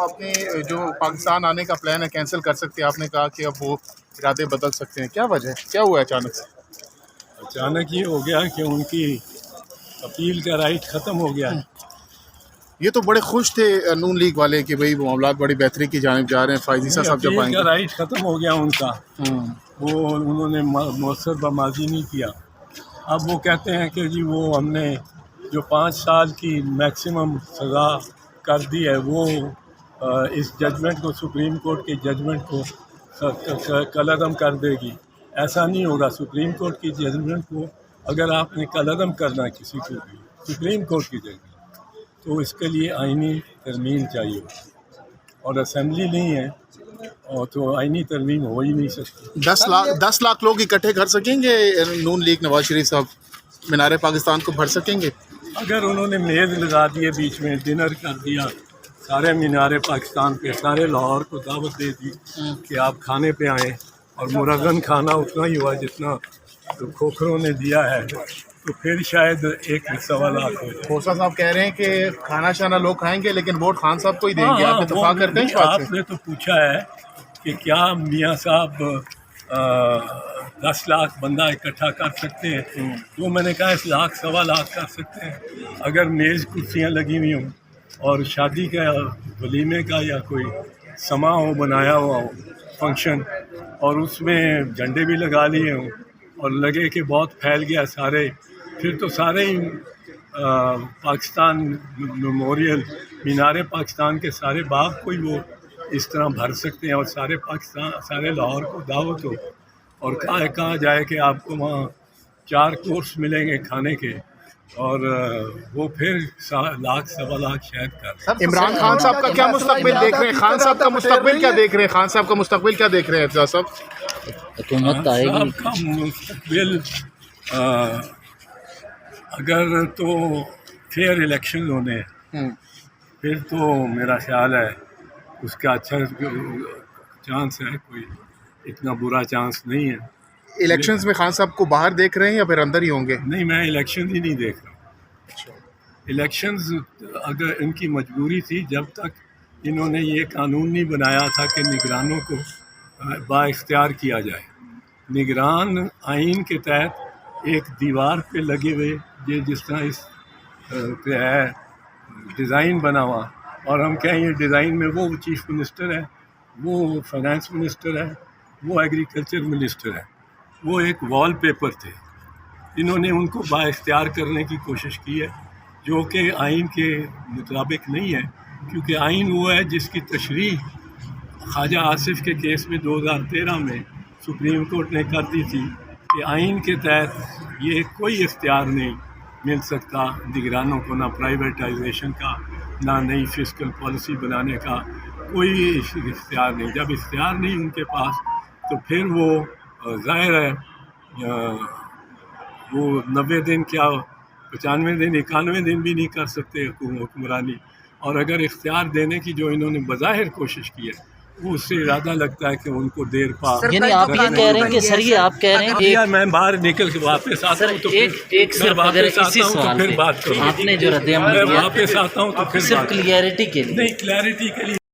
آپ نے جو پاکستان آنے کا پلان ہے کینسل کر سکتے ہیں، آپ نے کہا کہ اب وہ ارادے بدل سکتے ہیں، کیا وجہ ہے، کیا ہوا ہے اچانک سے؟ اچانک یہ ہو گیا کہ ان کی اپیل کا رائٹ ختم ہو گیا ہے۔ یہ تو بڑے خوش تھے نون لیگ والے کہ بھئی معاملات بڑی بہتری کی جانب جا رہے ہیں، فائز عیسیٰ صاحب جب آئیں اپیل کا گے۔ رائٹ ختم ہو گیا ان کا، وہ انہوں نے مؤثر بماضی نہیں کیا۔ اب وہ کہتے ہیں کہ جی وہ ہم نے جو 5 سال کی میکسیمم سزا کر دی ہے وہ اس ججمنٹ کو، سپریم کورٹ کے ججمنٹ کو کالعدم کر دے گی۔ ایسا نہیں ہوگا۔ سپریم کورٹ کی ججمنٹ کو اگر آپ نے کالعدم کرنا ہے کسی کو بھی، سپریم کورٹ کی ججمنٹ، تو اس کے لیے آئینی ترمیم چاہیے، اور اسمبلی نہیں ہے اور تو آئینی ترمیم ہو ہی نہیں سکتی۔ 10 لاکھ لوگ اکٹھے کر سکیں گے نون لیگ نواز شریف صاحب مینار پاکستان کو بھر سکیں گے؟ اگر انہوں نے میز لگا دیے، بیچ میں ڈنر کر دیا سارے مینار پاکستان پہ، سارے لاہور کو دعوت دے دی کہ آپ کھانے پہ آئیں، اور مرغن کھانا اتنا ہی ہوا جتنا کھوکھروں نے دیا ہے، تو پھر شاید 1.25 لاکھ ہو جائے۔ کھوسا صاحب کہہ رہے ہیں کہ کھانا شانا لوگ کھائیں گے لیکن ووٹ خان صاحب کو ہی دیں گے، آپ اتفاق کرتے ہیں اس بات سے؟ آپ نے تو پوچھا ہے کہ کیا میاں صاحب 10 لاکھ بندہ اکٹھا کر سکتے ہیں؟ تو میں نے کہا 1 لاکھ 1.25 لاکھ کر سکتے ہیں، اگر میز کرسیاں لگی ہوئی ہوں اور شادی کا ولیمے کا یا کوئی سما ہو، بنایا ہوا ہو فنکشن، اور اس میں جھنڈے بھی لگا لیے ہوں اور لگے کہ بہت پھیل گیا سارے، پھر تو سارے ہی پاکستان میموریل، مینار پاکستان کے سارے باغ کو ہی وہ اس طرح بھر سکتے ہیں، اور سارے پاکستان، سارے لاہور کو دعوت ہو، اور کہا جائے کہ آپ کو وہاں 4 کورس ملیں گے کھانے کے، اور وہ پھر 1 لاکھ 1.25 لاکھ شاید کر۔ عمران خان صاحب کا کیا مستقبل دیکھ رہے ہیں؟ خان صاحب کا مستقبل کیا دیکھ رہے ہیں؟ خان صاحب کا مستقبل کیا دیکھ رہے ہیں افضل صاحب؟ حکومت آئے گی صاحب کا مستقبل اگر تو فیئر الیکشن ہونے ہیں، پھر تو میرا خیال ہے اس کا اچھا چانس ہے، کوئی اتنا برا چانس نہیں ہے۔ الیکشنز میں خان صاحب کو باہر دیکھ رہے ہیں یا پھر اندر ہی ہوں گے؟ نہیں، میں الیکشن ہی نہیں دیکھ رہا۔ الیکشنز اگر ان کی مجبوری تھی، جب تک انہوں نے یہ قانون نہیں بنایا تھا کہ نگرانوں کو با اختیار کیا جائے۔ نگران آئین کے تحت ایک دیوار پہ لگے ہوئے، یہ جس طرح اس پہ ہے ڈیزائن بنا ہوا، اور ہم کہیں یہ ڈیزائن میں وہ چیف منسٹر ہے، وہ فائنانس منسٹر ہے، وہ ایگریکلچر منسٹر ہے، وہ ایک وال پیپر تھے۔ انہوں نے ان کو با اختیار کرنے کی کوشش کی ہے، جو کہ آئین کے مطابق نہیں ہے، کیونکہ آئین وہ ہے جس کی تشریح خواجہ آصف کے کیس میں 2013 میں سپریم کورٹ نے کر دی تھی کہ آئین کے تحت یہ کوئی اختیار نہیں مل سکتا نگرانوں کو، نہ پرائیویٹائزیشن کا، نہ نئی فسکل پالیسی بنانے کا، کوئی اختیار نہیں۔ جب اختیار نہیں ان کے پاس، تو پھر وہ ظاہر ہے وہ 90 دن کیا 95 دن 91 دن بھی نہیں کر سکتے حکمرانی، اور اگر اختیار دینے کی جو انہوں نے بظاہر کوشش کی ہے، وہ اس سے ارادہ لگتا ہے کہ ان کو دیر پا۔ یعنی آپ یہ کہہ رہے ہیں کہ سر، یہ آپ کہہ رہے ہیں میں باہر نکل کے واپس آتا ہوں تو ایک صرف اگر اسی سوال پھر بات کروں، آپ نے جو رد عمل میں دیا واپس آتا ہوں تو پھر صرف کلیئرٹی کے لیے، نہیں، کلیئرٹی کے لیے